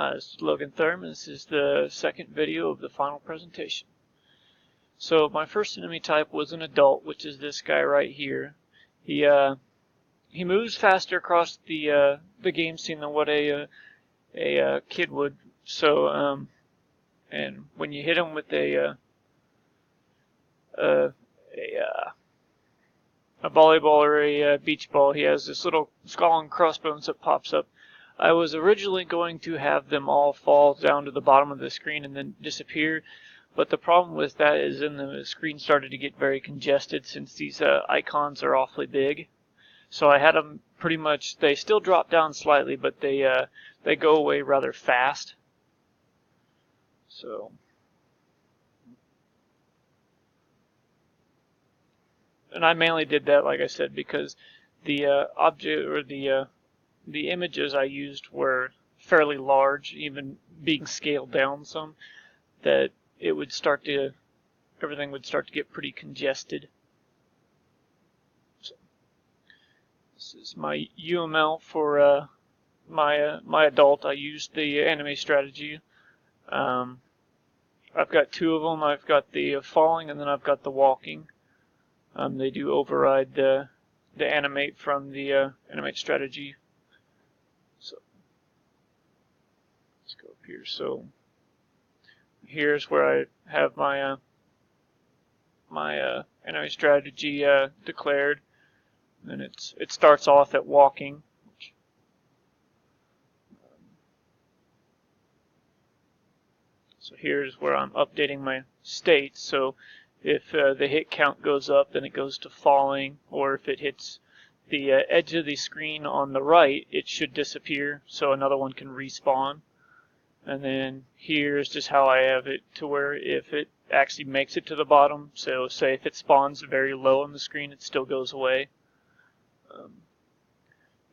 This is Logan Thurman. This is the second video of the final presentation. So my first enemy type was an adult, which is this guy right here. He moves faster across the game scene than what a kid would. So and when you hit him with a volleyball or a beach ball, he has this little skull and crossbones that pops up. I was originally going to have them all fall down to the bottom of the screen and then disappear, but the problem with that is then the screen started to get very congested since these icons are awfully big. So I had them pretty much, they still drop down slightly, but they go away rather fast. So, and I mainly did that, like I said, because the object or the images I used were fairly large, even being scaled down some, that it would start to, everything would start to get pretty congested. So, this is my UML for my adult. I used the anime strategy. I've got two of them. I've got the falling and then I've got the walking. They do override the animate from the animate strategy. So let's go up here. So here's where I have my anime strategy declared. And it starts off at walking. So here's where I'm updating my state. So if the hit count goes up, then it goes to falling, or if it hits the edge of the screen on the right, it should disappear, so another one can respawn. And then here's just how I have it to where if it actually makes it to the bottom, so say if it spawns very low on the screen, it still goes away.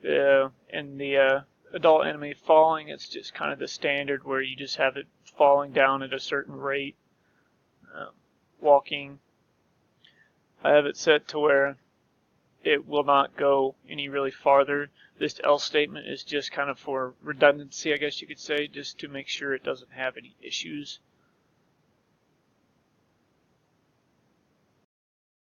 In the adult anime falling, it's just kind of the standard where you just have it falling down at a certain rate. Walking, I have it set to where it will not go any really farther. This else statement is just kind of for redundancy, I guess you could say, just to make sure it doesn't have any issues.